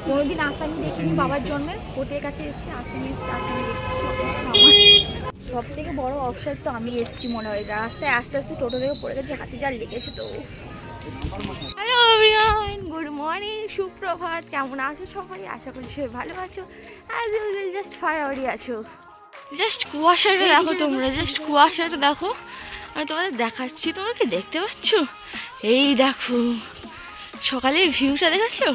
কোনোদিন আসামি দেখিনি বাবার জন্মে, কোর্টের কাছে এসেছি, আসামি এসেছি, আসামি দেখছি। সব থেকে বড় অফসাইড তো আমি এসেছি মনে হয়। রাস্তায় আস্তে আস্তে টোটো থেকে পড়ে গেছে, হাতি জাল লেগেছে তো। হ্যালো এভরিওয়ান, গুড মর্নিং, সুপ্রভাত। কেমন আছো সবাই? আশা করি সবাই ভালো আছো। অ্যাজ ইউজুয়াল জাস্ট ফায়ারি আছো। জাস্ট কুয়াশাটা দেখো তোমরা, জাস্ট কুয়াশাটা দেখো। আমি তোমাদের দেখাচ্ছি, তোমরা কি দেখতে পাচ্ছ? এই দেখো সকালে ভিউটা দেখাচ্ছো?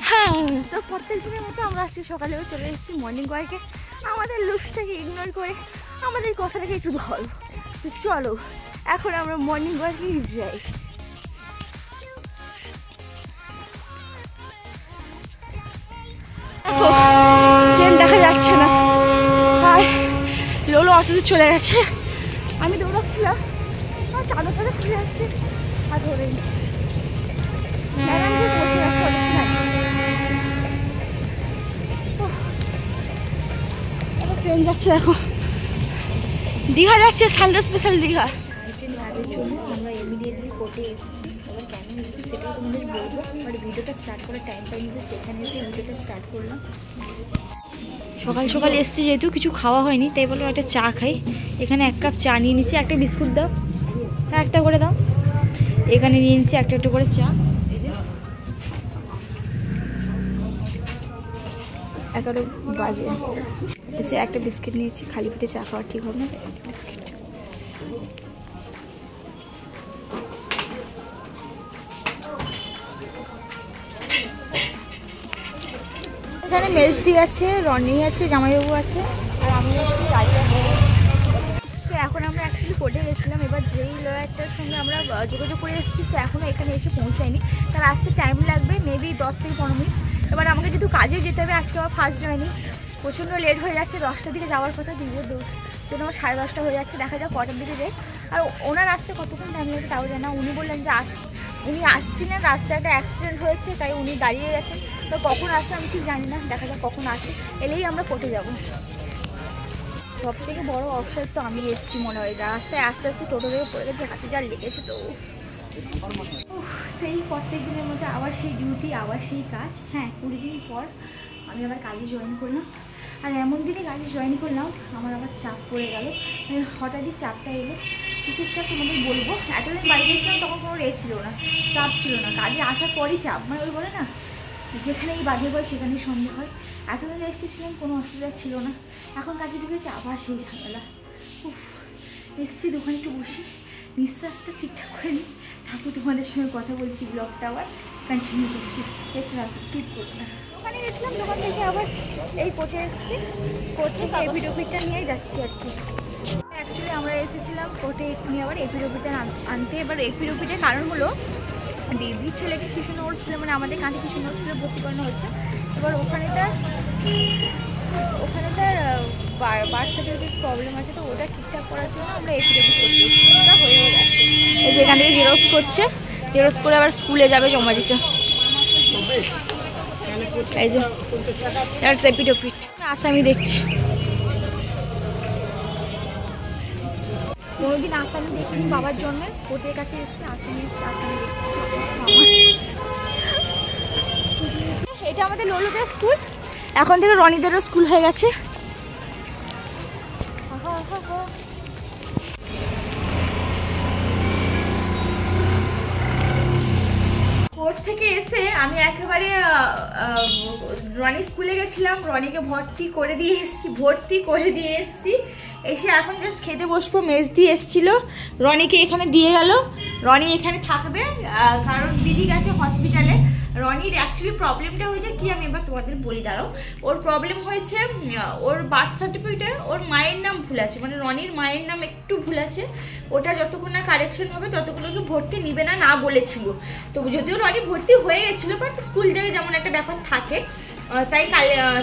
হ্যাঁ, তো প্রত্যেক দিনের মতো আমরা আজকে সকালেও চলে এসেছি মর্নিং ওয়াকে। আমাদের লুকসটাকে ইগনোর করে আমাদের কথাটাকে একটু ধরো। তো চলো এখন আমরা মর্নিং ওয়াকে যাই। ট্রেন দেখা যাচ্ছে না, আর লোলো অতদূর চলে গেছে। আমি দৌড়াচ্ছিলাম, আর চাদর টাদর খুলে যাচ্ছে, আর ধরেই বসে গেছে ট্রেন যাচ্ছে। দেখো দীঘা যাচ্ছে, সানডে স্পেশাল দীঘা। কাজের জন্য আমরা ইমিডিয়েটলি কোর্টে এসেছি। এবার কেন এসেছি সেটা তোমাদের বলবো, বাট ভিডিওটা স্টার্ট করার টাইম পাইনি, যে সেখানে এসে ভিডিওটা স্টার্ট করলাম। সকাল সকাল এসেছি যেহেতু কিছু খাওয়া হয়নি, তাই বললাম একটা চা খাই। এখানে এক কাপ চা নিয়ে নিচ্ছি, একটা বিস্কুট দাও, হ্যাঁ একটা করে দাও। এখানে নিয়ে নিচ্ছি একটা একটা করে চা। এই যে 11 বাজে, একটা বিস্কিট নিয়েছি। খালি পেটে চা খাওয়া ঠিক হবে না, বিস্কিট। এখানে মেজদি আছে, রনি আছে, জামাইবাবু আছে, আর আমি আছি রাজা। তো এখন আমরা অ্যাকচুয়ালি কোর্টে গেছিলাম। এবার যেই লয়ারটার সঙ্গে আমরা যোগাযোগ করে এসেছি সে এখনও এখানে এসে পৌঁছায়নি, তার আসতে টাইম লাগবে মেবি 10 থেকে 15 মিনিট। এবার আমাকে যেহেতু কাজে যেতে হবে, আজকে আমার ফার্স্ট জয়নিং, প্রচণ্ড লেট হয়ে যাচ্ছে। 10টার দিকে যাওয়ার কথা, দিদির জন্য আমার 10:30 হয়ে যাচ্ছে। দেখা যাক কটার দিকে যাই। আর ওনার আসতে কতক্ষণ টাইম লাগবে তাও জানা। উনি বললেন যে উনি আসছিলেন, রাস্তায় একটা অ্যাক্সিডেন্ট হয়েছে, তাই উনি দাঁড়িয়ে গেছেন। তো কখন আসে আমি ঠিক জানি না, দেখা যাক কখন আসে, এলেই আমরা কোর্টে যাবো। সব থেকে বড় অফসাইড তো আমি এসেছি মনে হয়। রাস্তায় আস্তে আস্তে টোটো থেকে পড়ে গেছে, হাতি জাল লেগেছে তো। সেই প্রত্যেক দিনের মধ্যে আবার সেই ডিউটি, আবার সেই কাজ। হ্যাঁ, 20 দিন পর আমি আবার কাজে জয়েন করলাম। আর এমন দিনে কাজে জয়েন করলাম আমার আবার চাপ পড়ে গেল। হঠাৎই চাপটা এলো, কিসের চাপ তোমাদের বলবো। এতদিন বাড়ি গিয়েছিলাম তখন কোনো ছিল না, চাপ ছিল না। কাজে আসার পরই চাপ, মানে ওই বলে না যেখানেই বাধে হয় সেখানেই সন্দেহ হয়। এতদিন রেস্টে ছিলাম, কোনো অসুবিধা ছিল না। এখন কাজে ঢুকেছে আবার সেই ঝামেলা। এসছি দোকানে একটু বসি, নিঃশ্বাসটা ঠিকঠাক করে নিই, তারপর তোমাদের সঙ্গে কথা বলছি। ব্লগটা আবার কন্টিনিউ করছি, দেখতে স্কিপ করবো না। ওখানে গেছিলাম, দোকান থেকে আবার এই কোর্টে এসেছি। কোর্ট থেকে এপিডোপিটটা নিয়েই যাচ্ছি আর কি। অ্যাকচুয়ালি আমরা এসেছিলাম কোর্টে এক্ষুনি আবার এপিডোপিটটা আনতে। এবার এপিডোপিটের কারণ হলো দিদির ছেলেকে কৃষ্ণনগর স্কুলে, মানে আমাদের কাঁথি কৃষ্ণনগর স্কুলে ভর্তি করানো হচ্ছে। এবার ওখানে তার বার্থ সার্টিফিকেট প্রবলেম আছে, তো ওটা ঠিকঠাক করার জন্য আমরা এপিডোপিট করছি। ওটা হয়েও গেছে, এই যে এখান থেকে জেরক্স করছে, জেরক্স করে আবার স্কুলে যাবে জমা দিতে। এই যে এপিডোপিট আসামি দেখছি। কোনোদিন আসামি দেখিনি বাবার জন্মে, কোর্টের কাছে এসেছি, আসামি এসেছি, আসামি দেখছি। এটা আমাদের লোলোদের স্কুল, এখন থেকে রনিদেরও স্কুল হয়ে গেছে। কোর্ট থেকে এসে আমি একেবারে রনি স্কুলে গেছিলাম, রনিকে ভর্তি করে দিয়ে এসেছি। এসে এখন জাস্ট খেতে বসবো। মেজদি এসেছিল, রনিকে এখানে দিয়ে গেল। রনি এখানে থাকবে, কারণ দিদি গেছে হসপিটালে। রনির অ্যাকচুয়ালি প্রবলেমটা হয়েছে কি, আমি এবার তোমাদের বলি দাঁড়াও। ওর প্রবলেম হয়েছে, ওর বার্থ সার্টিফিকেটে ওর মায়ের নাম ভুল আছে, মানে রনির মায়ের নাম একটু ভুল আছে। ওটা যতক্ষণ না কারেকশন হবে ততক্ষণকে ভর্তি নিবে না বলেছিল। তো যদিও রনি ভর্তি হয়ে গেছিলো, বাট স্কুল থেকে যেমন একটা ব্যাপার থাকে,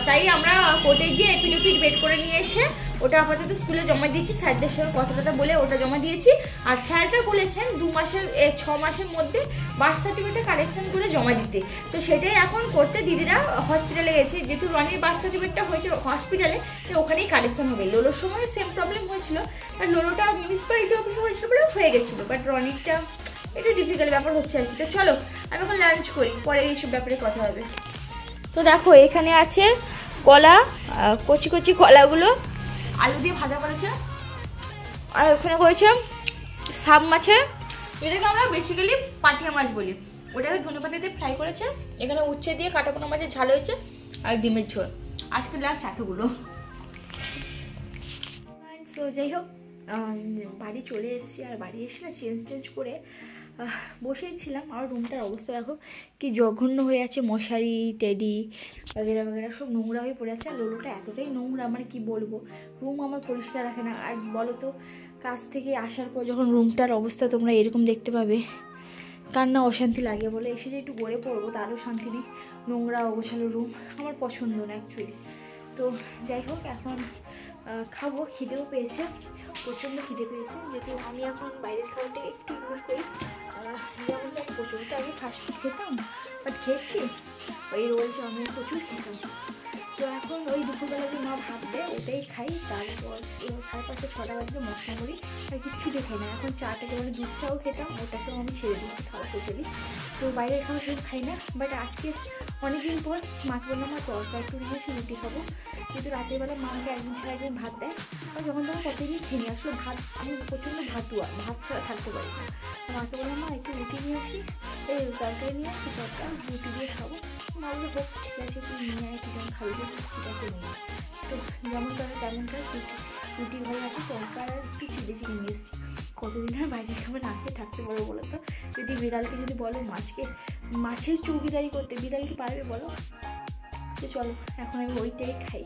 তাই আমরা কোর্টে গিয়ে এপিডোপিট বের করে নিয়ে এসে ওটা আপাতত স্কুলে জমা দিয়েছি। স্যারদের সঙ্গে কথা বলে ওটা জমা দিয়েছি। আর স্যারটা বলেছেন 6 মাসের মধ্যে বার্থ সার্টিফিকেটটা কালেকশন করে জমা দিতে। তো সেটাই এখন করতে দিদিরা হসপিটালে গেছে। যেহেতু রনির বার্থ সার্টিফিকেটটা হয়েছে হসপিটালে, তো ওখানেই কালেকশন হবে। লোলোর সময় সেম প্রবলেম হয়েছিল, আর লোলোটা মিউনিসিপ্যালিটি অফিসে হয়েছিল বলে হয়ে গেছিলো, বাট রনিরটা একটু ডিফিকাল্ট ব্যাপার হচ্ছে আর কি। তো চলো আমি এখন লাঞ্চ করি, পরে এইসব ব্যাপারে কথা হবে। তো দেখো এখানে আছে কলা, কচি কচি কলাগুলো আলু দিয়ে ভাজা করেছে, আর ওখানে করেছে সাব মাছে, এটাকে আমরা বেসিক্যালি পাটিয়া মাছ বলি, ওটাকে ধনেপাতা দিয়ে ফ্রাই করেছে। এখানে উচ্ছে দিয়ে কাটাপোনা মাছের ঝাল হয়েছে আর ডিমের ঝোল। আজকে লাঞ্চ এতগুলো। তো যাই হোক বাড়ি চলে এসেছি, আর বাড়ি এসে না চেঞ্জ করে বসেই ছিলাম। আমার রুমটার অবস্থা দেখো কি জঘন্য হয়ে আছে, মশারি টেডি বগেরা বগেরা সব নোংরা হয়ে পড়ে আছে। আর লোলোটা এতটাই নোংরা, মানে কি বলবো, রুম আমার পরিষ্কার রাখে না। আর বলো তো কাজ থেকে আসার পর যখন রুমটার অবস্থা তোমরা এরকম দেখতে পাবে, কার না অশান্তি লাগে বলে। এসে যে একটু গড়ে পড়বো তারও শান্তি নেই, নোংরা অগোছালো রুম আমার পছন্দ না অ্যাকচুয়ালি। তো যাই হোক এখন খাবো, খিদেও পেয়েছে, প্রচণ্ড খিদে পেয়েছে। যেহেতু আমি এখন বাইরের খাবারটাকে একটু ইগনোর করি, যেমন আমি প্রচণ্ড আগে ফাস্টফুড খেতাম, বাট খেয়েছি ওই রোল চাউমিন প্রচুর খেতাম। তো এখন ওই দুপুরবেলা যে মা ভাত দেয় ওটাই খাই। তারপর 5:30 6টা বাজলে মশলা করি, আর কিচ্ছু খাই না। এখন চাটাকে মানে দুধ চাও খেতাম, ওটাকেও আমি ছেড়ে দিচ্ছি খাওয়া টোটালি। তো বাইরের খাওয়া সব খাই না। বাট আজকে অনেকদিন পর মাকে বললাম মা তরকারি একটু নিয়েছি, রুটি খাবো। কিন্তু রাতের বেলা মা আমাকে একদিন ছাড়া একদিন ভাত দেয়, আর যখন তখন কতদিনই খেয়ে নিই। আসলে ভাত আমি প্রচণ্ড ভাতুয়া, ভাত ছাড়া থাকতে পারি না। মাকে বললাম মা একটু রুটি নিয়ে আসি, এই তরকারি নিয়ে আসি, তরকারি রুটি দিয়ে খাবো। মা বলে হোক ঠিক আছে তুই নিয়ে আয়, তুই যখন খাবি ঠিক আছে নিয়ে। তো যেমন করে তেমন করে রুটি ভালো আছে, তরকার আর একটু চিলি চিকেন নিয়ে এসেছি। কতদিন আর বাইরের খাবার না খেয়ে থাকতে পারবো বলো তো? যদি বিড়ালকে যদি বলো মাছের চৌকিদারি করতে, বিড়াল কি পারবে বলো? তো চলো এখন আমি ওইটাই খাই।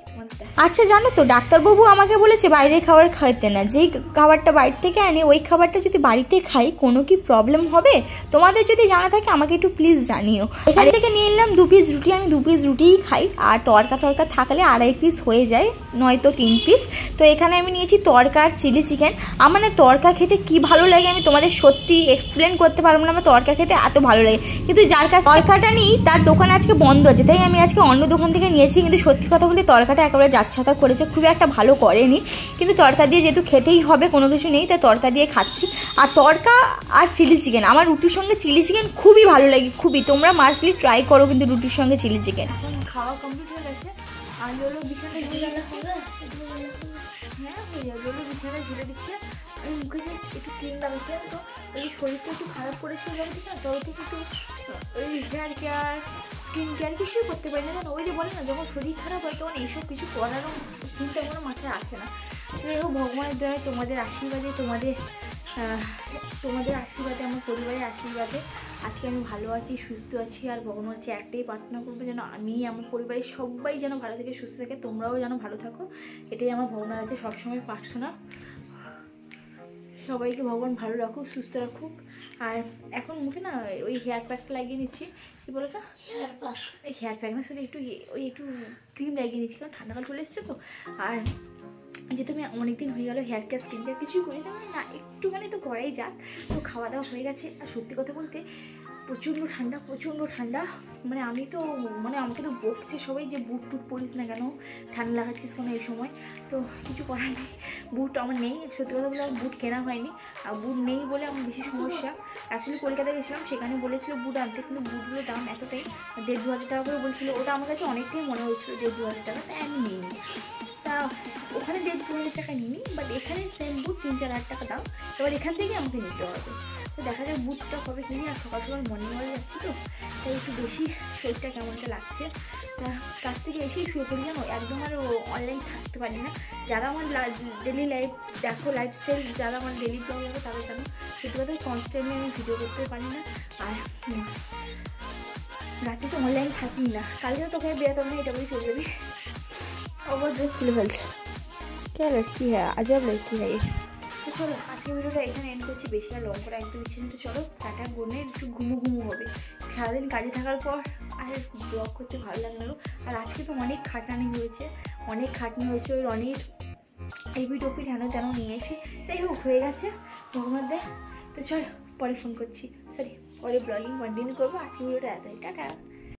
আচ্ছা জানো তো ডাক্তারবাবু আমাকে বলেছে বাইরের খাবার খাইতে না, যেই খাবারটা বাইরে থেকে আনে ওই খাবারটা যদি বাড়িতে খাই কোনো কি প্রবলেম হবে? তোমাদের যদি জানা থাকে আমাকে একটু প্লিজ জানিও। এখান থেকে নিয়ে নিলাম 2 পিস রুটি, আমি 2 পিস রুটিই খাই, আর তরকা থাকলে 2.5 পিস হয়ে যায়, নয়তো 3 পিস। তো এখানে আমি নিয়েছি তরকা আর চিলি চিকেন। আমার না তরকা খেতে কি ভালো লাগে আমি তোমাদের সত্যি এক্সপ্লেন করতে পারবো না, আমার তরকা খেতে এত ভালো লাগে। কিন্তু যার কাছে তরকাটা নিই তার দোকান আজকে বন্ধ আছে, তাই আমি আজকে অন্য দোকান থেকে নিয়েছি। কিন্তু সত্যি কথা বলতে তরকাটা একেবারে যাচ্ছাতা করেছে, খুবই একটা ভালো করেনি। কিন্তু তরকা দিয়ে যেহেতু খেতেই হবে, কোনো কিছু নেই, তাই তরকা দিয়ে খাচ্ছি। আর তরকা আর চিলি চিকেন, আমার রুটির সঙ্গে চিলি চিকেন খুবই ভালো লাগে, খুবই। তোমরা মাস্টলি ট্রাই করো কিন্তু রুটির সঙ্গে চিলি চিকেন। এখন খাওয়া কমপ্লিট হয়ে গেছে, আর লোলো বিছানায় ঝুলে গেছে। হ্যাঁ লোলো বিছানায় ঝুলে দিচ্ছে, আমি মুখে জাস্ট একটু ক্লিন লাগাচ্ছি। তো ওই শরীরটা একটু খারাপ করেছিল ঠিক না, তবে থেকে একটু ওই হেয়ার কেয়ার স্কিন কেয়ার কিছুই করতে পারি না। কারণ ওই যে বলে না যখন শরীর খারাপ হয় তখন এইসব কিছু করারও চিন্তা কোনো মাথায় আসে না। তো এরকম ভগবানের দয়ায় তোমাদের আশীর্বাদে, তোমাদের আশীর্বাদে, আমার পরিবারের আশীর্বাদে আজকে আমি ভালো আছি, সুস্থ আছি। আর ভগবান হচ্ছে একটাই প্রার্থনা করবো যেন আমি, আমার পরিবারের সবাই যেন ভালো থেকে সুস্থ থাকে, তোমরাও যেন ভালো থাকো, এটাই আমার ভগবানের কাছে সবসময় প্রার্থনা। সবাইকে ভগবান ভালো রাখুক, সুস্থ রাখুক। আর এখন মুখে না ওই হেয়ার প্যাকটা লাগিয়ে নিচ্ছি, কী বলো তো হেয়ার প্যাক না, শুধু একটু ক্রিম লাগিয়ে নিচ্ছি, কারণ ঠান্ডাকাল চলে এসছে তো। আর যেহেতু আমি অনেকদিন হয়ে গেলো হেয়ার কেয়ার স্কিন কেয়ার কিছুই করি না, একটুখানি তো করাই যাক। তো খাওয়া দাওয়া হয়ে গেছে। আর সত্যি কথা বলতে প্রচণ্ড ঠান্ডা, মানে আমি তো আমাকে তো বকছে সবাই যে বুট টুট পরিস না কেন, ঠান্ডা লাগাচ্ছিস কেন এই সময়। তো কিছু করার নেই, বুট আমার নেই। সত্যি কথা বলে আমার বুট কেনা হয়নি, আর বুট নেই বলে আমার বেশি সমস্যা। অ্যাকচুয়ালি কলকাতায় গেছিলাম, সেখানে বলেছিল বুট আনতে, কিন্তু বুটগুলোর দাম এতটাই, 1.5-2 হাজার টাকা করে বলছিলো। ওটা আমার কাছে অনেকটাই মনে হয়েছিল 1.5-2 হাজার টাকা, তাই আমি নিইনি। তা ওখানে 1.5-2 হাজার টাকা নিইনি, বাট এখানে সেম বুট 3-4 হাজার টাকা দাম। এবার এখান থেকে আমাকে নিতে হবে। তো দেখা যায় বুটটা কবে কিনি। আর সকাল সকাল মর্নিং ওয়াকে যাচ্ছি তো, তাই একটু বেশি শরীরটা কেমনটা লাগছে। তা কাছ থেকে এসেই শুয়ে পড়ি জানো, একদম আর অনলাইন থাকতে পারি না। যারা আমার ডেলি লাইফ দেখো, লাইফস্টাইল যারা আমার ডেলি ব্লগ দেখো তারা জানো, সত্যি কথা কনস্ট্যান্টলি আমি ভিডিও করতে পারি না। আর রাতে তো অনলাইন থাকি না। কালকে তো তোকে বেরোতে হবে না, এটা বলেই চলে যাবি। ওভার ড্রেস খুলে ফেলছে, কে লড়কি হ্যাঁ, আজব লড়কি হ্যাঁ। তো চলো আজকে ভিডিওটা এখানে এন্ড করছি, বেশি আর লং করে একদম ইচ্ছে নেই। তো চলো টাটা, গুড নাইট। একটু ঘুমো হবে, সারাদিন কাজে থাকার পর আর ব্লগ করতে ভালো লাগে না। আর আজকে তো অনেক খাটনি হয়েছে ওই রনির এপিট ওপিট হেন তেন নিয়ে এসে, তাই হোক হয়ে গেছে ভগবান দেয়। তো চলো পরে ফোন করছি, পরে ব্লগিং কন্টিনিউ করবো। আজকে ভিডিওটা এতই, টাটা।